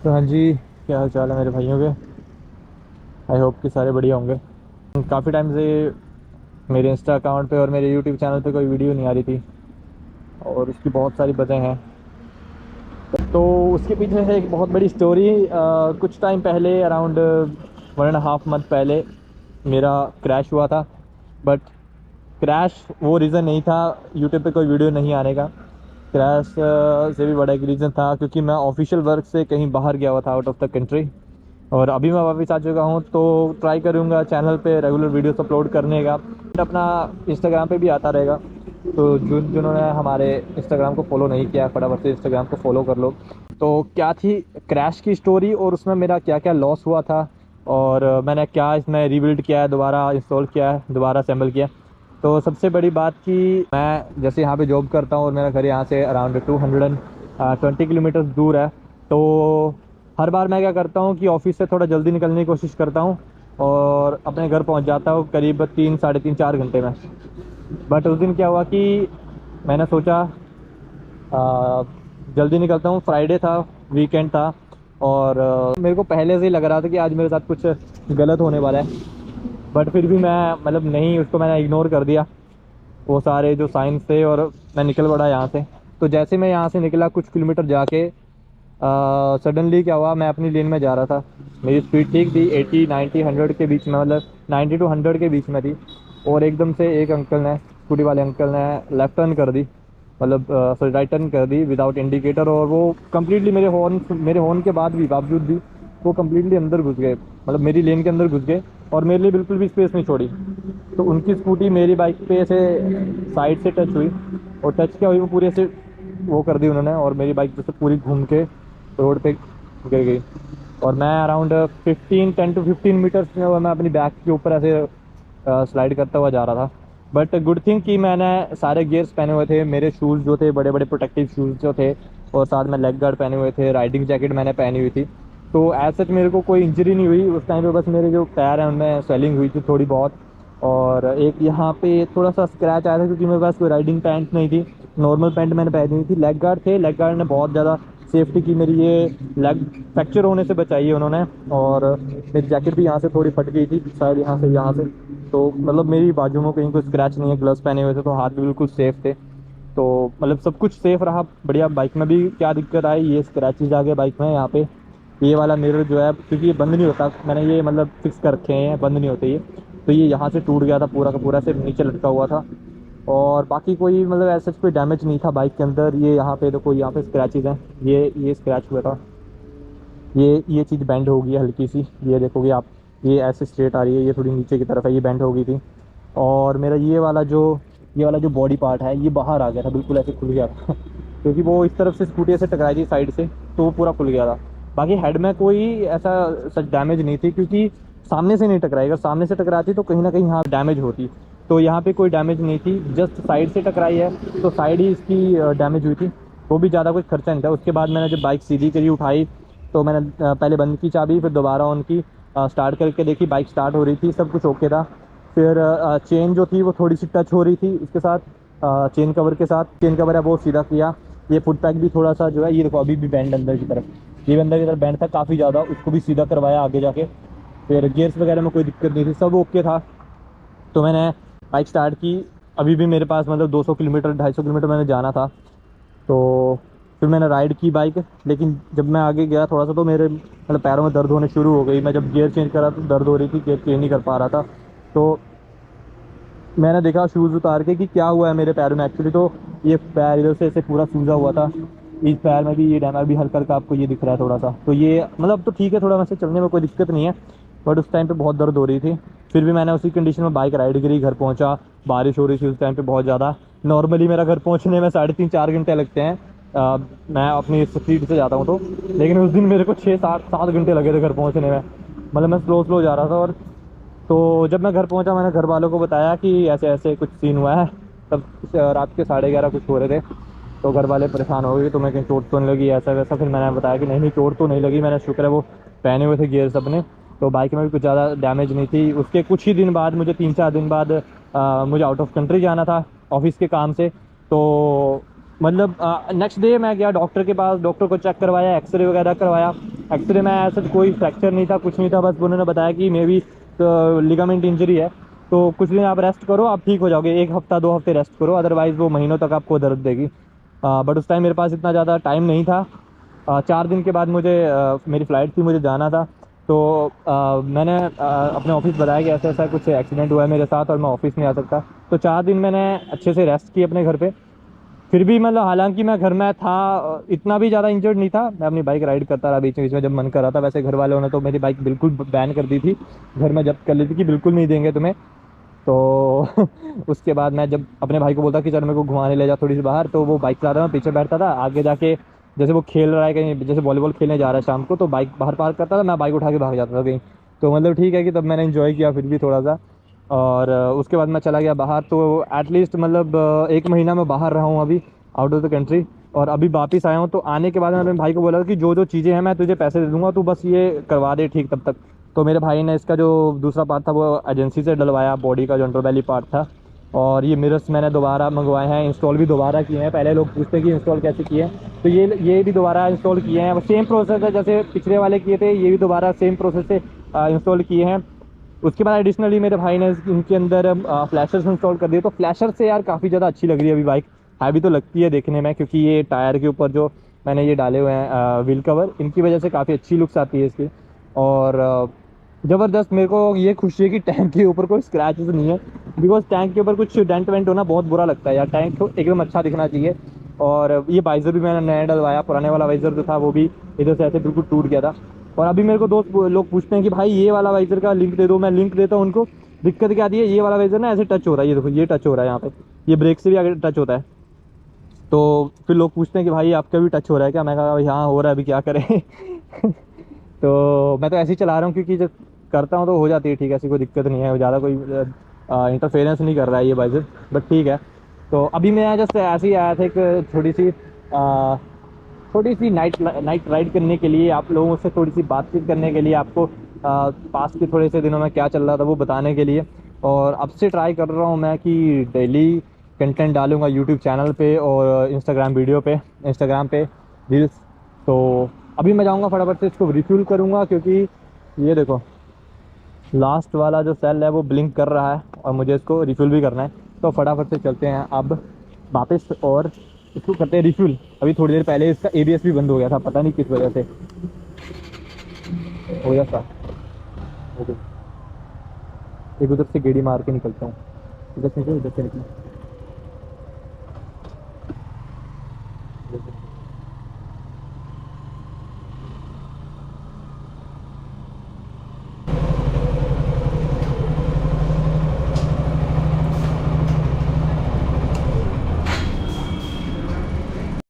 तो हाँ जी, क्या हाल चाल है मेरे भाइयों के। आई होप कि सारे बढ़िया होंगे। काफ़ी टाइम से मेरे इंस्टा अकाउंट पे और मेरे यूट्यूब चैनल पे कोई वीडियो नहीं आ रही थी और उसकी बहुत सारी वजह हैं। तो उसके पीछे है एक बहुत बड़ी स्टोरी। कुछ टाइम पहले अराउंड 1.5 मंथ पहले मेरा क्रैश हुआ था। बट क्रैश वो रीज़न नहीं था यूट्यूब पे कोई वीडियो नहीं आने का। क्रैश से भी बड़ा एक रीज़न था क्योंकि मैं ऑफिशियल वर्क से कहीं बाहर गया हुआ था, आउट ऑफ द कंट्री। और अभी मैं वापस आ चुका हूँ तो ट्राई करूँगा चैनल पे रेगुलर वीडियोस अपलोड करने का। अपना इंस्टाग्राम पे भी आता रहेगा। तो जिन्होंने हमारे इंस्टाग्राम को फॉलो नहीं किया, फटाफट से इंस्टाग्राम को फॉलो कर लो। तो क्या थी क्रैश की स्टोरी और उसमें मेरा क्या क्या लॉस हुआ था और मैंने क्या इसमें रीबिल्ड किया है, दोबारा इंस्टॉल किया है, दोबारा असेंबल किया। तो सबसे बड़ी बात कि मैं जैसे यहाँ पे जॉब करता हूँ और मेरा घर यहाँ से अराउंड 220 किलोमीटर दूर है। तो हर बार मैं क्या करता हूँ कि ऑफिस से थोड़ा जल्दी निकलने की कोशिश करता हूँ और अपने घर पहुँच जाता हूँ करीब 3 साढ़े 3 4 घंटे में। बट उस दिन क्या हुआ कि मैंने सोचा आ, जल्दी निकलता हूँ। फ्राइडे था, वीकेंड था और मेरे को पहले से ही लग रहा था कि आज मेरे साथ कुछ गलत होने वाला है। बट फिर भी मैं मतलब नहीं, उसको मैंने इग्नोर कर दिया वो सारे जो साइंस थे और मैं निकल पड़ा यहाँ से। तो जैसे मैं यहाँ से निकला कुछ किलोमीटर जाके सडनली क्या हुआ, मैं अपनी लेन में जा रहा था। मेरी स्पीड ठीक थी, 80 90 100 के बीच में, मतलब 90 to 100 के बीच में थी। और एकदम से एक अंकल ने, स्कूटी वाले अंकल ने लेफ़्ट टर्न कर दी, मतलब सॉरी राइट टर्न कर दी विदाउट इंडिकेटर। और वो कम्प्लीटली मेरे हॉर्न के बाद भी बावजूद भी वो कम्प्लीटली अंदर घुस गए, मतलब मेरी लेन के अंदर घुस गए और मेरे लिए बिल्कुल भी स्पेस नहीं छोड़ी। तो उनकी स्कूटी मेरी बाइक पे ऐसे साइड से टच हुई और टच क्या हुई, वो पूरे से वो कर दी उन्होंने और मेरी बाइक जैसे पूरी घूम के रोड पे गिर गई। और मैं अराउंड 10 to 15 मीटर्स में मैं अपनी बैक के ऊपर ऐसे स्लाइड करता हुआ जा रहा था। बट गुड थिंग कि मैंने सारे गियर्स पहने हुए थे, मेरे शूज़ जो थे बड़े बड़े प्रोटेक्टिव शूज़ जो थे, और साथ में लेग गार्ड पहने हुए थे, राइडिंग जैकेट मैंने पहनी हुई थी। तो एज सच मेरे को कोई इंजरी नहीं हुई उस टाइम पे, बस मेरे जो पैर हैं उनमें स्वेलिंग हुई थी थोड़ी बहुत। और एक यहाँ पे थोड़ा सा स्क्रैच आया था क्योंकि मेरे पास कोई राइडिंग पैंट नहीं थी, नॉर्मल पैंट मैंने पहनी हुई थी। लेग गार्ड थे, लेग गार्ड ने बहुत ज़्यादा सेफ्टी की, मेरी ये लेग फ्रैक्चर होने से बचाई है उन्होंने। और मेरी जैकेट भी यहाँ से थोड़ी फट गई थी शायद, यहाँ से। तो मतलब मेरी बाजू में कहीं कोई स्क्रैच नहीं है, ग्लव्स पहने हुए थे तो हाथ भी बिल्कुल सेफ थे। तो मतलब सब कुछ सेफ रहा, बढ़िया। बाइक में भी क्या दिक्कत आई, ये स्क्रैचेज आ गए बाइक में यहाँ पे। ये वाला मिरर जो है, क्योंकि ये बंद नहीं होता, मैंने ये मतलब फिक्स कर रखे हैं, बंद नहीं होते ये। तो ये यहाँ से टूट गया था पूरा का पूरा, सिर्फ नीचे लटका हुआ था। और बाकी कोई मतलब ऐसा कोई डैमेज नहीं था बाइक के अंदर। ये यहाँ पे देखो, यहाँ पे स्क्रैचेज हैं, ये स्क्रैच हुआ था। ये चीज़ बेंड हो गई है हल्की सी, ये देखोगे आप, ये ऐसे स्ट्रेट आ रही है, ये थोड़ी नीचे की तरफ है, ये बेंड हो गई थी। और मेरा ये वाला जो बॉडी पार्ट है ये बाहर आ गया था, बिल्कुल ऐसे खुल गया था क्योंकि वो इस तरफ से स्कूटी से टकराई थी साइड से, तो वो पूरा खुल गया था। बाकी हेड में कोई ऐसा सच डैमेज नहीं थी क्योंकि सामने से नहीं टकराई, अगर सामने से टकराती तो कहीं ना कहीं यहाँ डैमेज होती। तो यहाँ पे कोई डैमेज नहीं थी, जस्ट साइड से टकराई है तो साइड ही इसकी डैमेज हुई थी। वो भी ज़्यादा कुछ खर्चा नहीं था। उसके बाद मैंने जब बाइक सीधी करी, उठाई, तो मैंने पहले बंद की चाबी, फिर दोबारा ऑन की, स्टार्ट करके देखी, बाइक स्टार्ट हो रही थी, सब कुछ ओके था। फिर चेन जो थी वो थोड़ी सी टच हो रही थी इसके साथ, चेन कवर के साथ। चेन कवर है वो सीधा किया। ये फुट पैक भी थोड़ा सा जो है, ये देखो अभी भी बैंड अंदर की तरफ, ये भी अंदर की तरफ बैंड था काफ़ी ज़्यादा, उसको भी सीधा करवाया आगे जाके। फिर गियर्स वगैरह में कोई दिक्कत नहीं थी, सब ओके था। तो मैंने बाइक स्टार्ट की। अभी भी मेरे पास मतलब 200 किलोमीटर 250 किलोमीटर मैंने जाना था। तो फिर मैंने राइड की बाइक। लेकिन जब मैं आगे गया थोड़ा सा तो मेरे मतलब पैरों में दर्द होने शुरू हो गई। मैं जब गियर चेंज करा तो दर्द हो रही थी, गियर चेंज नहीं कर पा रहा था। तो मैंने देखा शूज़ उतार के कि क्या हुआ है मेरे पैरों में एक्चुअली। तो ये पैर इधर से ऐसे पूरा सूजा हुआ था, इस पैर में भी ये डैमेज भी हल्का हल्का आपको ये दिख रहा है थोड़ा सा। तो ये मतलब तो ठीक है, थोड़ा वैसे चलने में कोई दिक्कत नहीं है, बट उस टाइम पे बहुत दर्द हो रही थी। फिर भी मैंने उसी कंडीशन में बाइक राइड करी, घर पहुंचा। बारिश हो रही थी उस टाइम पे बहुत ज़्यादा। नॉर्मली मेरा घर पहुंचने में 3.5 4 घंटे लगते हैं, मैं अपनी स्पीड से जाता हूँ तो। लेकिन उस दिन मेरे को 6 7 घंटे लगे थे घर पहुँचने में, मतलब मैं स्लो स्लो जा रहा था। और तो जब मैं घर पहुंचा मैंने घर वालों को बताया कि ऐसे ऐसे कुछ सीन हुआ है। तब रात के 11:30 कुछ हो रहे थे। तो घर वाले परेशान हो गए, तो मैं कहीं चोट तो नहीं लगी ऐसा वैसा। फिर मैंने बताया कि नहीं नहीं, चोट तो नहीं लगी, मैंने शुक्र है वो पहने हुए थे गियर्स अपने, तो बाइक में भी कुछ ज़्यादा डैमेज नहीं थी। उसके कुछ ही दिन बाद, मुझे 3 4 दिन बाद मुझे आउट ऑफ कंट्री जाना था ऑफिस के काम से। तो मतलब नेक्स्ट डे मैं गया डॉक्टर के पास, डॉक्टर को चेक करवाया, एक्सरे वगैरह करवाया। एक्सरे में ऐसा कोई फ्रैक्चर नहीं था, कुछ नहीं था, बस उन्होंने बताया कि मे बी लिगामेंट इंजरी है, तो कुछ दिन आप रेस्ट करो, आप ठीक हो जाओगे, 1 हफ्ता 2 हफ्ते रेस्ट करो, अदरवाइज़ वो महीनों तक आपको दर्द देगी। बट उस टाइम मेरे पास इतना ज़्यादा टाइम नहीं था। 4 दिन के बाद मुझे मेरी फ़्लाइट थी, मुझे जाना था। तो मैंने अपने ऑफिस बताया कि ऐसा ऐसा कुछ एक्सीडेंट हुआ है मेरे साथ और मैं ऑफिस नहीं आ सकता। तो 4 दिन मैंने अच्छे से रेस्ट की अपने घर पे। फिर भी मतलब हालांकि मैं घर में था, इतना भी ज़्यादा इंजर्ड नहीं था, मैं अपनी बाइक राइड करता रहा बीच में जब मन कर रहा था। वैसे घर वालों ने तो मेरी बाइक बिल्कुल बैन कर दी थी, घर में जब्त कर ली थी कि बिल्कुल नहीं देंगे तुम्हें। तो उसके बाद मैं जब अपने भाई को बोलता कि चल मेरे को घुमाने ले जा थोड़ी सी बाहर, तो वो बाइक चला रहा, मैं पीछे बैठता था, आगे जाके जैसे वो खेल रहा है कहीं, जैसे वॉलीबॉल खेलने जा रहा है शाम को, तो बाइक बाहर पार्क करता था, मैं बाइक उठा के भाग जाता था कहीं। तो मतलब ठीक है कि तब मैंने इन्जॉय किया फिर भी थोड़ा सा। और उसके बाद मैं चला गया बाहर, तो एटलीस्ट मतलब 1 महीना मैं बाहर रहा हूँ अभी, आउट ऑफ द कंट्री। और अभी वापस आया हूँ, तो आने के बाद मैंने अपने भाई को बोला कि जो जो चीज़ें हैं मैं तुझे पैसे दे दूँगा, तू बस ये करवा दे ठीक तब तक। तो मेरे भाई ने इसका जो दूसरा पार्ट था वो एजेंसी से डलवाया, बॉडी का जो अंडर बेली पार्ट था। और ये मिरर्स मैंने दोबारा मंगवाए हैं, इंस्टॉल भी दोबारा किए हैं। पहले लोग पूछते हैं कि इंस्टॉल कैसे किए हैं, तो ये भी दोबारा इंस्टॉल किए हैं। सेम प्रोसेस है जैसे पिछले वाले किए थे, ये भी दोबारा सेम प्रोसेस से इंस्टॉल किए हैं। उसके बाद एडिशनली मेरे भाई ने इनके अंदर फ्लैशर्स इंस्टॉल कर दिए। तो फ्लैशर से यार काफ़ी ज़्यादा अच्छी लग रही है अभी बाइक, हैवी तो लगती है देखने में, क्योंकि ये टायर के ऊपर जो मैंने ये डाले हुए हैं व्हील कवर, इनकी वजह से काफ़ी अच्छी लुक्स आती है इसकी। और ज़बरदस्त मेरे को ये खुशी है कि टैंक के ऊपर कोई स्क्रैचेस नहीं है, बिकॉज टैंक के ऊपर कुछ डेंट वेंट होना बहुत बुरा लगता है यार, टैंक को एकदम अच्छा दिखना चाहिए। और ये वाइज़र भी मैंने नया डलवाया, पुराने वाला वाइज़र जो था वो भी इधर से ऐसे बिल्कुल टूट गया था। और अभी मेरे को दोस्त लोग पूछते हैं कि भाई ये वाला वाइज़र का लिंक दे दो, मैं लिंक देता हूँ उनको। दिक्कत क्या आती है, ये वाला वाइज़र ना ऐसे टच हो रहा है, ये देखो ये टच हो रहा है यहाँ पे, ये ब्रेक से भी आगे टच होता है। तो फिर लोग पूछते हैं कि भाई आपका भी टच हो रहा है क्या, मैं कहा भाई हाँ हो रहा है, अभी क्या करें। तो मैं तो ऐसे ही चला रहा हूँ, क्योंकि जब करता हूँ तो हो जाती है ठीक है, ऐसी कोई दिक्कत नहीं है, ज़्यादा कोई इंटरफेरेंस नहीं कर रहा है ये वाइज़र, बट ठीक है। तो अभी मैं जस्ट ऐसे ही आया था एक छोटी सी नाइट राइड करने के लिए, आप लोगों से थोड़ी सी बातचीत करने के लिए, आपको पास के थोड़े से दिनों में क्या चल रहा था वो बताने के लिए। और अब से ट्राई कर रहा हूँ मैं कि डेली कंटेंट डालूँगा यूट्यूब चैनल पे और इंस्टाग्राम पे रील्स। तो अभी मैं जाऊँगा फटाफट से इसको रिफ्यूल करूँगा, क्योंकि ये देखो लास्ट वाला जो सेल है वो ब्लिंक कर रहा है और मुझे इसको रिफ्यूल भी करना है। तो फटाफट से चलते हैं अब वापस और इसको करते हैं रिफ्यूल। अभी थोड़ी देर पहले इसका एबीएस भी बंद हो गया था, पता नहीं किस वजह से हो गया था। एक उधर से गेड़ी मार के निकलता हूँ, इधर से निकल, इधर से निकल।